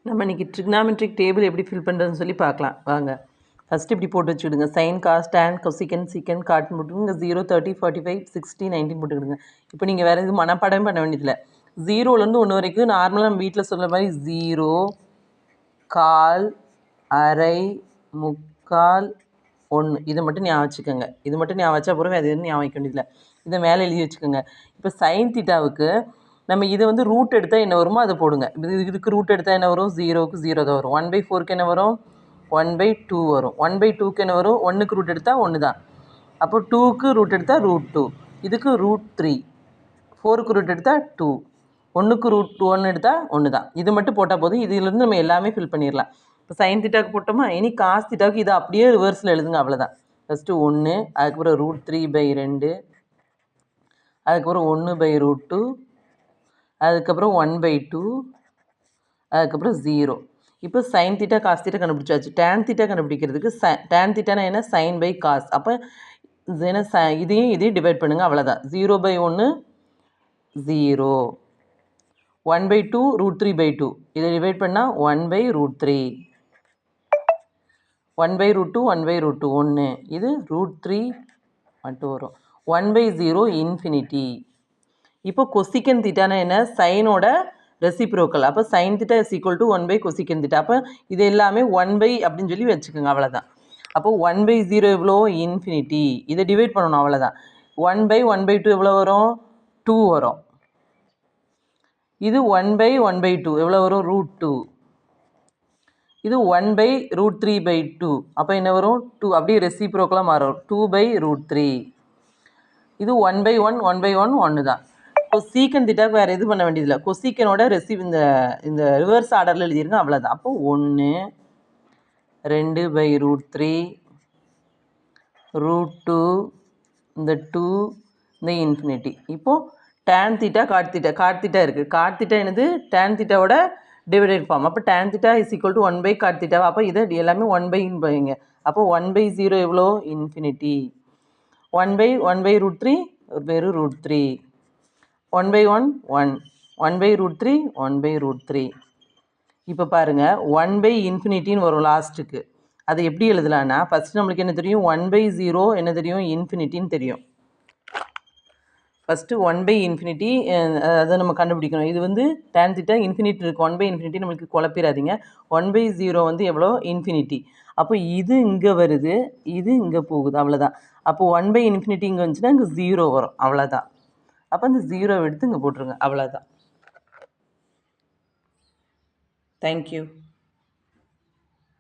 நம்ம இன்றைக்கி trigonometric table எப்படி ஃபில் பண்ணுறதுன்னு சொல்லி பார்க்கலாம் வாங்க. ஃபஸ்ட்டு இப்படி போட்டு வச்சுக்கிடுங்க. சைன் காஸ் டேன் கொசிகன் சீக்கன் காட் போட்டுங்க. 0 30 45 60 90 போட்டுக்கிடுங்க. இப்போ நீங்கள் வேறு எதுவும் மனப்பாடம் பண்ண வேண்டியதில்லை. 0லேருந்து 1 வரைக்கும் நார்மலாக நம்ம வீட்டில் சொல்கிற மாதிரி 0 கால் அரை முக்கால் 1 இதை மட்டும் ஞாபகம் வச்சுக்கோங்க. இது மட்டும் ஞாபகம் வச்சா அப்புறம் அது எதுவும் ஞாபகம் வைக்க வேண்டியதில்லை. இதை மேலே எழுதி வச்சுக்கோங்க. இப்போ சைன் தீட்டாவுக்கு நம்ம இதை வந்து ரூட் எடுத்தால் என்ன வருமோ அதை போடுங்க. இதுக்கு ரூட் எடுத்தால் என்ன வரும்? 0க்கு 0 தான் வரும். 1/4க்கு என்ன வரும்? 1/2 வரும். 1/2க்கு என்ன வரும்? 1க்கு ரூட் எடுத்தால் 1 தான். அப்போ 2க்கு ரூட் எடுத்தால் √2. இதுக்கு √3. 4க்கு ரூட் எடுத்தால் 2. 1க்கு √1 எடுத்தால் 1 தான். இது மட்டும் போட்டால் போதும். இதிலிருந்து நம்ம எல்லாமே ஃபில் பண்ணிடலாம். இப்போ சைன் தீட்டாவுக்கு போட்டோமா, இனி காஸ் தீட்டாவுக்கு இதை அப்படியே ரிவர்ஸில் எழுதுங்க, அவ்வளோதான். ஃபஸ்ட்டு 1, அதுக்கப்புறம் √3/2, அதுக்கப்புறம் 1/√2, அதுக்கப்புறம் 1/2, அதுக்கப்புறம் 0. இப்போ சைன் தீட்டா காஸ் தீட்டா கண்டுபிடிச்சாச்சு. டேன் தீட்டா கண்டுபிடிக்கிறதுக்கு டேன் தீட்டானா என்ன? Sine by cos. அப்போ என்ன இதையும் டிவைட் பண்ணுங்கள், அவ்வளோதான். 0/1 0, 1/2 √3/2. இதை டிவைட் பண்ணால் 1/√3, 1/√2 1/√2 1. இது √3 மட்டும் வரும். 1/0 இன்ஃபினிட்டி. இப்போ கொசிக்கன் தீட்டானா என்ன? சைனோட ரெசிப்ரோக்கல். அப்போ sine theta is equal to 1/கொசிக்கன் தீட்டா. அப்போ இது எல்லாமே 1 அப்படின்னு சொல்லி வச்சுக்கோங்க, அவ்வளோதான். அப்போ 1/0 எவ்வளோ? இன்ஃபினிட்டி. இதை டிவைட் பண்ணணும், அவ்வளோதான். 1/1/2 எவ்வளோ வரும்? 2 வரும். இது 1/1/2 எவ்வளோ வரும்? √2. இது 1/√3/2. அப்போ என்ன வரும்? 2. அப்படியே ரெசிப்ரோக்கலாக மாறும். 2/√3. இது 1/1 1/1 1 தான். இப்போ சீக்கன் தீட்டாவுக்கு வேறு எதுவும் பண்ண வேண்டியதில்லை. கொசிக்கனோட இந்த ரிவர்ஸ் ஆர்டரில் எழுதிருங்க, அவ்வளோதான். அப்போ 1 2/√3 √2 இந்த 2 இந்த இன்ஃபினிட்டி. இப்போது டேன் தீட்டா காட் தீட்டா இருக்குது. காட் தீட்டா என்னது? டேன் தீட்டாவோட டிவைடட் ஃபார்ம். அப்போ tan theta is equal to 1/காட் தீட்டா. அப்போ இதை எல்லாமே 1/ன்னு போய்ங்க. அப்போ 1/0 எவ்வளோ? இன்ஃபினிட்டி. 1/1/√3 வெறும் √3. 1/1 1, 1/√3 1/√3. இப்போ பாருங்கள், 1/∞ வரும் லாஸ்ட்டுக்கு. அதை எப்படி எழுதலான்னா, ஃபஸ்ட்டு நம்மளுக்கு என்ன தெரியும்? 1/0 என்ன தெரியும்? இன்ஃபினிட்டின்னு தெரியும். ஃபஸ்ட்டு 1/∞ அதை நம்ம கண்டுபிடிக்கணும். இது வந்து tan தீட்டா இன்ஃபினிட்டி இருக்குது. 1/∞ நம்மளுக்கு குழப்பிடாதீங்க. 1/0 வந்து எவ்வளோ? இன்ஃபினிட்டி. அப்போ இது இங்கே வருது, இது இங்கே போகுது, அவ்வளோதான். அப்போ 1/∞ இங்கே வந்துச்சுன்னா இங்கே 0 வரும், அவ்வளோதான். அப்போ அந்த 0 எடுத்து இங்கே போட்டுருங்க, அவ்வளோதான். தேங்க்யூ.